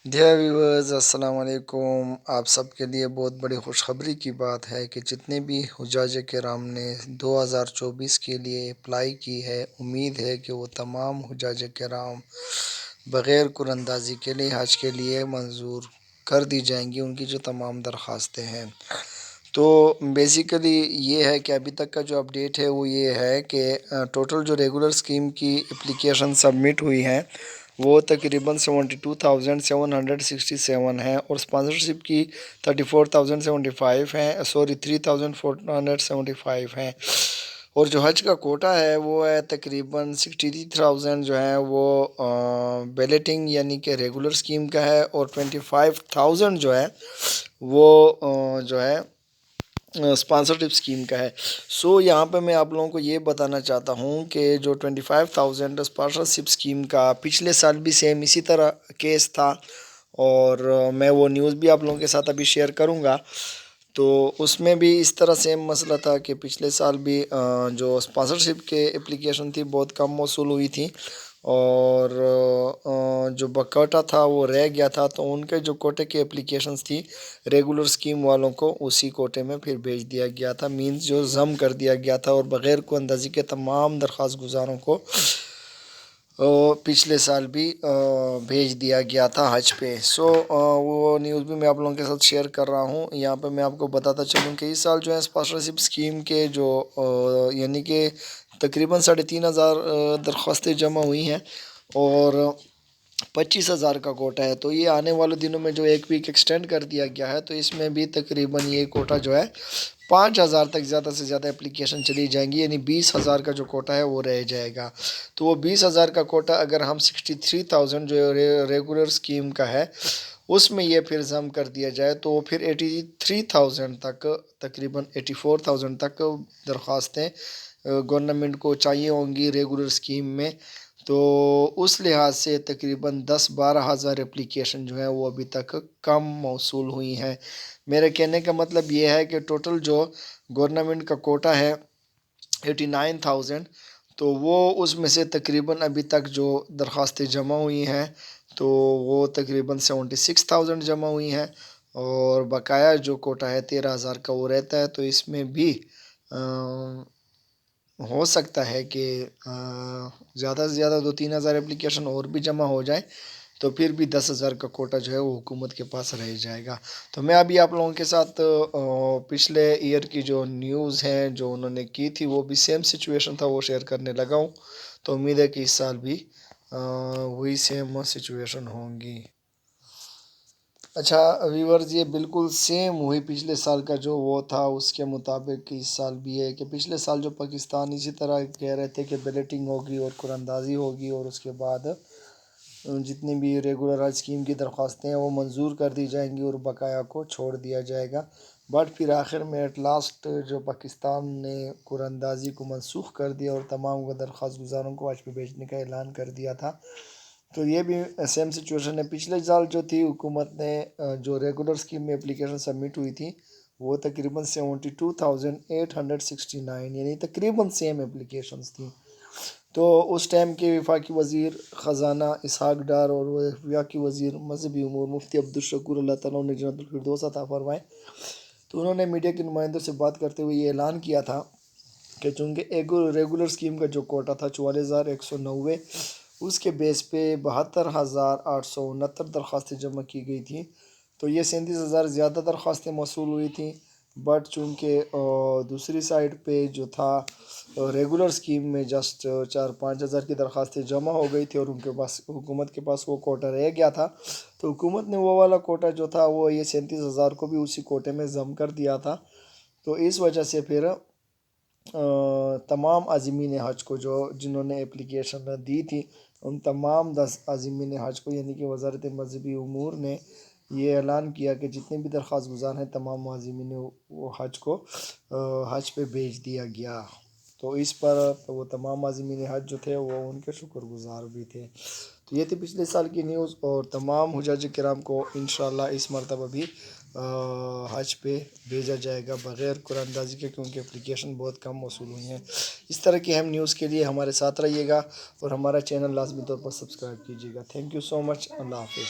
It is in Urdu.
ڈیئر ویورز السلام علیکم. آپ سب کے لیے بہت بڑی خوشخبری کی بات ہے کہ جتنے بھی حجاج کرام نے 2024 کے لیے اپلائی کی ہے، امید ہے کہ وہ تمام حجاج کرام بغیر قرآن اندازی کے لیے حج کے لیے منظور کر دی جائیں گی، ان کی جو تمام درخواستیں ہیں. تو بیسیکلی یہ ہے کہ ابھی تک کا جو اپڈیٹ ہے وہ یہ ہے کہ ٹوٹل جو ریگولر اسکیم کی اپلیکیشن سبمٹ ہوئی ہیں وہ تقریباً 72,767 ہیں، اور اسپانسرشپ کی 34,075 ہیں 3,475 ہیں، اور جو حج کا کوٹا ہے وہ ہے تقریباً 63,000 جو ہے وہ بیلیٹنگ یعنی کہ ریگولر اسکیم کا ہے، اور 25,000 جو ہے وہ جو ہے اسپانسرشپ اسکیم کا ہے. یہاں پہ میں آپ لوگوں کو یہ بتانا چاہتا ہوں کہ جو 25,000 اسپانسرشپ اسکیم کا پچھلے سال بھی سیم اسی طرح کیس تھا، اور میں وہ نیوز بھی آپ لوگوں کے ساتھ ابھی شیئر کروں گا. تو اس میں بھی اس طرح سیم مسئلہ تھا کہ پچھلے سال بھی جو اسپانسرشپ کے اپلیکیشن تھی بہت کم موصول ہوئی تھی، اور جو بکوٹا تھا وہ رہ گیا تھا. تو ان کے جو کوٹے کے اپلیکیشنز تھی ریگولر اسکیم والوں کو اسی کوٹے میں پھر بھیج دیا گیا تھا، مینز جو ضم کر دیا گیا تھا، اور بغیر کو اندازی کے تمام درخواست گزاروں کو پچھلے سال بھی بھیج دیا گیا تھا حج پہ. وہ نیوز بھی میں آپ لوگوں کے ساتھ شیئر کر رہا ہوں. یہاں پہ میں آپ کو بتاتا چلوں کہ اس سال جو ہے اسپانسرشپ اسکیم کے جو یعنی کہ تقریباً 3,500 درخواستیں جمع ہوئی ہیں، اور 25,000 کا کوٹا ہے. تو یہ آنے والے دنوں میں جو ایک ویک ایکسٹینڈ کر دیا گیا ہے، تو اس میں بھی تقریباً یہ کوٹا جو ہے 5,000 تک زیادہ سے زیادہ اپلیکیشن چلی جائیں گی، یعنی 20,000 کا جو کوٹا ہے وہ رہ جائے گا. تو وہ 20,000 کا کوٹا اگر ہم 63,000 جو ریگولر اسکیم کا ہے اس میں یہ پھر ضم کر دیا جائے تو وہ پھر 83,000 تک، تقریباً 84,000 تک درخواستیں گورنمنٹ کو چاہیے ہوں گی ریگولر اسکیم میں. تو اس لحاظ سے تقریباً 10-12 ہزار اپلیکیشن جو ہیں وہ ابھی تک کم موصول ہوئی ہیں. میرے کہنے کا مطلب یہ ہے کہ ٹوٹل جو گورنمنٹ کا کوٹا ہے 89,000، تو وہ اس میں سے تقریباً ابھی تک جو درخواستیں جمع ہوئی ہیں تو وہ تقریباً 76,000 جمع ہوئی ہیں، اور بقایا جو کوٹا ہے 13,000 کا وہ رہتا ہے. تو اس میں بھی ہو سکتا ہے کہ زیادہ سے زیادہ 2-3 ہزار اپلیکیشن اور بھی جمع ہو جائیں، تو پھر بھی 10,000 کا کوٹا جو ہے وہ حکومت کے پاس رہ جائے گا. تو میں ابھی آپ لوگوں کے ساتھ پچھلے ایئر کی جو نیوز ہیں جو انہوں نے کی تھی وہ بھی سیم سچویشن تھا وہ شیئر کرنے لگا ہوں. تو امید ہے کہ اس سال بھی وہی سیم سچویشن ہوں گی. اچھا ویورز، یہ بالکل سیم وہی پچھلے سال کا جو وہ تھا اس کے مطابق اس سال بھی ہے کہ پچھلے سال جو پاکستان اسی طرح کہہ رہے تھے کہ بیلیٹنگ ہوگی اور قرآن اندازی ہوگی، اور اس کے بعد جتنی بھی ریگولر حج اسکیم کی درخواستیں ہیں وہ منظور کر دی جائیں گی اور بقایا کو چھوڑ دیا جائے گا. بٹ پھر آخر میں ایٹ لاسٹ جو پاکستان نے قرآن اندازی کو منسوخ کر دیا اور تمام درخواست گزاروں کو حج پہ بھیجنے کا اعلان کر دیا تھا. تو یہ بھی سیم سچویشن ہے. پچھلے سال جو تھی حکومت نے جو ریگولر اسکیم میں اپلیکیشن سبمٹ ہوئی تھی وہ تقریباً 72,869 یعنی تقریباً سیم اپلیکیشنز تھیں. تو اس ٹائم کے وفاقی وزیر خزانہ اسحاق ڈار اور وفاقی وزیر مذہبی امور مفتی عبدالشکور اللہ تعالیٰ نے جنت الفردوس عطا فرمائے، تو انہوں نے میڈیا کے نمائندوں سے بات کرتے ہوئے یہ اعلان کیا تھا کہ چونکہ ریگولر اسکیم کا جو کوٹا تھا 44,190، اس کے بیس پہ 72,869 درخواستیں جمع کی گئی تھیں. تو یہ 37,000 زیادہ درخواستیں موصول ہوئی تھیں. بٹ چونکہ دوسری سائڈ پہ جو تھا ریگولر اسکیم میں جسٹ 4-5 ہزار کی درخواستیں جمع ہو گئی تھی، اور ان کے پاس حکومت کے پاس وہ کوٹا رہ گیا تھا. تو حکومت نے وہ والا کوٹا جو تھا وہ یہ 37,000 کو بھی اسی کوٹے میں ضم کر دیا تھا. تو اس وجہ سے پھر تمام عازمین حج کو جنہوں نے اپلیکیشن دی تھی ان تمام 10 عازمین حج کو یعنی کہ وزارت مذہبی امور نے یہ اعلان کیا کہ جتنے بھی درخواست گزار ہیں تمام عازمین حج کو حج پہ بھیج دیا گیا. تو اس پر وہ تمام عازمین حج جو تھے وہ ان کے شکر گزار بھی تھے. تو یہ تھی پچھلے سال کی نیوز، اور تمام حجاج کرام کو انشاءاللہ اس مرتبہ بھی حج پہ بھیجا جائے گا بغیر قرآن اندازی کے، کیونکہ اپلیکیشن بہت کم موصول ہوئی ہیں. اس طرح کی اہم نیوز کے لیے ہمارے ساتھ رہیے گا اور ہمارا چینل لازمی طور پر سبسکرائب کیجیے گا. تھینک یو سو مچ. اللہ حافظ.